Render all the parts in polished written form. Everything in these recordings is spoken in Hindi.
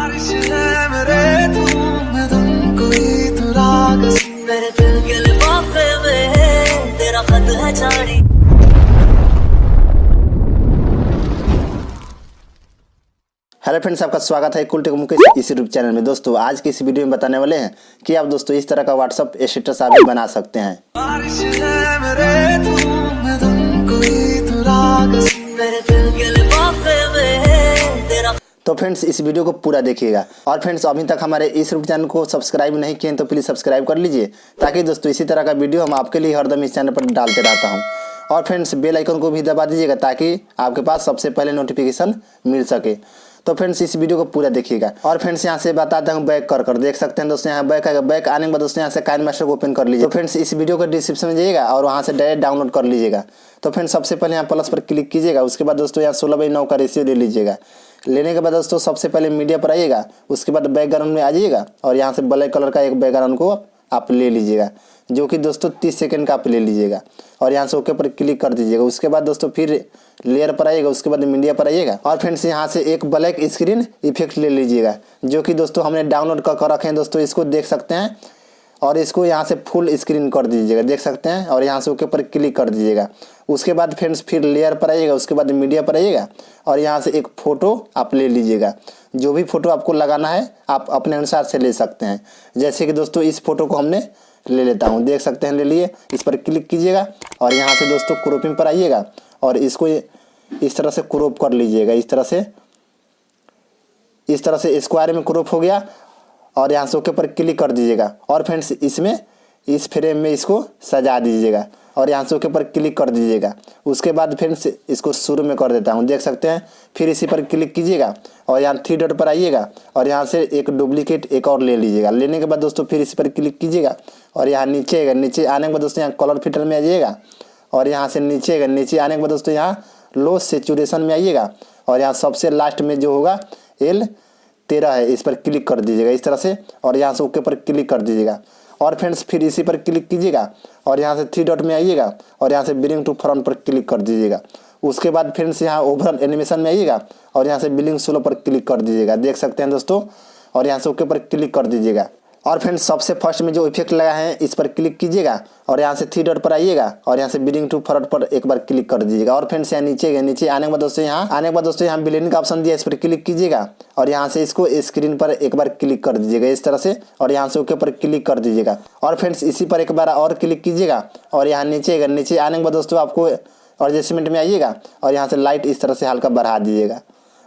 बारिश है मेरे तू मैं तुम कोई तो राग मेरे दिल के लिफाफे में तेरा खत है जारी। हेलो फ्रेंड्स, आपका स्वागत है कुल मुकेश इस यूट्यूब चैनल में। दोस्तों आज की इस वीडियो में बताने वाले हैं कि आप दोस्तों इस तरह का व्हाट्सएप स्टेटस आप भी बना सकते हैं। बारिश है मेरे तू मैं तुम कोई तो राग मेरे दिल के लिफाफे में तेरा। तो फ्रेंड्स इस वीडियो को पूरा देखिएगा। और फ्रेंड्स अभी तक हमारे इस यूट्यूब चैनल को सब्सक्राइब नहीं किए तो प्लीज़ सब्सक्राइब कर लीजिए, ताकि दोस्तों इसी तरह का वीडियो हम आपके लिए हरदम इस चैनल पर डालते रहता हूँ। और फ्रेंड्स बेल आइकन को भी दबा दीजिएगा, ताकि आपके पास सबसे पहले नोटिफिकेशन मिल सके। तो फ्रेंड्स इस वीडियो को पूरा देखिएगा। और फ्रेंड्स यहाँ से बताता हूँ बैक कर देख सकते हैं दोस्तों, यहाँ बैक आएगा। बैक आने के बाद दोस्तों यहाँ से काइनमास्टर को ओपन कर लीजिए। तो फ्रेंड्स इस वीडियो को डिस्क्रिप्शन में जाइएगा और वहाँ से डायरेक्ट डाउनलोड कर लीजिएगा। तो फ्रेंड्स सबसे पहले यहाँ प्लस पर क्लिक कीजिएगा। उसके बाद दोस्तों यहाँ 16:9 का रेशियो ले लीजिएगा। लेने के बाद दोस्तों सबसे पहले मीडिया पर आइएगा। उसके बाद बैकग्राउंड में आ जाइएगा और यहाँ से ब्लैक कलर का एक बैकग्राउंड को आप ले लीजिएगा, जो कि दोस्तों 30 सेकंड का आप ले लीजिएगा। और यहाँ से ओके पर क्लिक कर दीजिएगा। उसके बाद दोस्तों फिर लेयर पर आइएगा। उसके बाद मीडिया पर आइएगा और फ्रेंड्स यहाँ से एक ब्लैक स्क्रीन इफेक्ट ले लीजिएगा, जो कि दोस्तों हमने डाउनलोड कर रखे हैं। दोस्तों इसको देख सकते हैं और इसको यहाँ से फुल स्क्रीन कर दीजिएगा, देख सकते हैं। और यहाँ से ओके पर क्लिक कर दीजिएगा। उसके बाद फ्रेंड्स फिर लेयर पर आइएगा। उसके बाद मीडिया पर आइएगा और यहाँ से एक फ़ोटो आप ले लीजिएगा। जो भी फ़ोटो आपको लगाना है आप अपने अनुसार से ले सकते हैं। जैसे कि दोस्तों इस फोटो को हमने ले लेता हूँ, देख सकते हैं, ले लिए। इस पर क्लिक कीजिएगा और यहाँ से दोस्तों क्रॉपिंग पर आइएगा और इसको इस तरह से क्रॉप कर लीजिएगा। इस तरह से स्क्वायर में क्रॉप हो गया। और यहाँ से ओके पर क्लिक कर दीजिएगा। और फ्रेंड्स इसमें इस फ्रेम में इसको सजा दीजिएगा और यहाँ से ओके पर क्लिक कर दीजिएगा। उसके बाद फ्रेंड्स इसको शुरू में कर देता हूँ, देख सकते हैं। फिर इसी पर क्लिक कीजिएगा और यहाँ 3 डॉट पर आइएगा और यहाँ से एक डुप्लीकेट एक और ले लीजिएगा। लेने के बाद दोस्तों फिर इसी पर क्लिक कीजिएगा और यहाँ नीचे आएगा। नीचे आने के बाद दोस्तों यहाँ कलर फिल्टर में आ जाइएगा और यहाँ से नीचे आएगा। नीचे आने के बाद दोस्तों यहाँ लो सैचुरेशन में आइएगा और यहाँ सबसे लास्ट में जो होगा L13 है, इस पर क्लिक कर दीजिएगा इस तरह से। और यहाँ से ओके पर क्लिक कर दीजिएगा। और फ्रेंड्स फिर इसी पर क्लिक कीजिएगा और यहाँ से 3 डॉट में आइएगा और यहाँ से ब्रिंग टू फ्रंट पर क्लिक कर दीजिएगा। उसके बाद फ्रेंड्स यहाँ ओवरऑल एनिमेशन में आइएगा और यहाँ से बिलिंग स्लो पर क्लिक कर दीजिएगा, देख सकते हैं दोस्तों। और यहाँ से ओके पर क्लिक कर दीजिएगा। और फ्रेंड्स सबसे फर्स्ट में जो इफेक्ट लगा है इस पर क्लिक कीजिएगा और यहाँ से 3 डॉट पर आइएगा और यहाँ से ब्रिंग टू फ्रंट पर एक बार क्लिक कर दीजिएगा। और फ्रेंड्स यहाँ नीचे आने के बाद दोस्तों यहाँ ब्लेंडिंग का ऑप्शन दिया, इस पर क्लिक कीजिएगा और यहाँ से इसको स्क्रीन पर एक बार क्लिक कर दीजिएगा इस तरह से। और यहाँ से ओके पर क्लिक कर दीजिएगा। और फ्रेंड्स इसी पर एक बार और क्लिक कीजिएगा और यहाँ नीचे आने के बाद दोस्तों आपको एडजस्टमेंट में आइएगा और यहाँ से लाइट इस तरह से हल्का बढ़ा दीजिएगा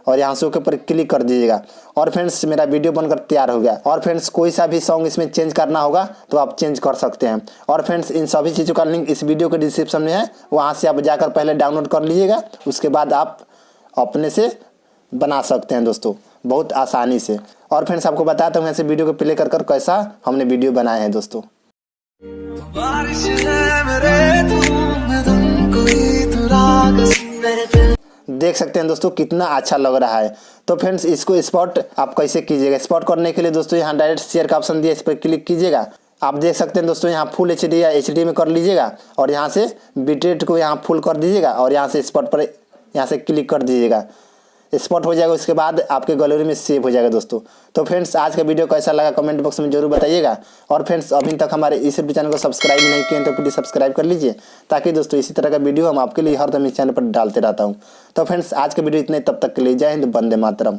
और यहाँ से ओके पर क्लिक कर दीजिएगा। और फ्रेंड्स मेरा वीडियो बनकर तैयार हो गया। और फ्रेंड्स कोई सा भी सॉन्ग इसमें चेंज करना होगा तो आप चेंज कर सकते हैं। और फ्रेंड्स इन सभी चीज़ों का लिंक इस वीडियो के डिस्क्रिप्शन में है, वहाँ से आप जाकर पहले डाउनलोड कर लीजिएगा। उसके बाद आप अपने से बना सकते हैं दोस्तों, बहुत आसानी से। और फ्रेंड्स आपको बताता हूँ ऐसे वीडियो को प्ले कर कैसा हमने वीडियो बनाए हैं दोस्तों। बारिश है मेरे तू मैं तुम कोई तो राग मेरे दिल। देख सकते हैं दोस्तों कितना अच्छा लग रहा है। तो फ्रेंड्स इसको स्पॉट आप कैसे कीजिएगा। स्पॉट करने के लिए दोस्तों यहाँ डायरेक्ट शेयर का ऑप्शन दिया, इस पर क्लिक कीजिएगा। आप देख सकते हैं दोस्तों यहाँ फुल HD या HD में कर लीजिएगा और यहाँ से बिटरेट को यहाँ फुल कर दीजिएगा और यहाँ से स्पॉट पर यहाँ से क्लिक कर दीजिएगा। स्पॉट हो जाएगा, उसके बाद आपके गैलरी में सेव हो जाएगा दोस्तों। तो फ्रेंड्स आज का वीडियो कैसा लगा कमेंट बॉक्स में जरूर बताइएगा। और फ्रेंड्स अभी तक हमारे इस यूट्यूब चैनल को सब्सक्राइब नहीं किए तो प्लीज़ सब्सक्राइब कर लीजिए, ताकि दोस्तों इसी तरह का वीडियो हम आपके लिए हर दम इस चैनल पर डालते रहता हूँ। तो फ्रेंड्स आज का वीडियो इतने, तब तक के लिए जय हिंद, वंदे मातरम।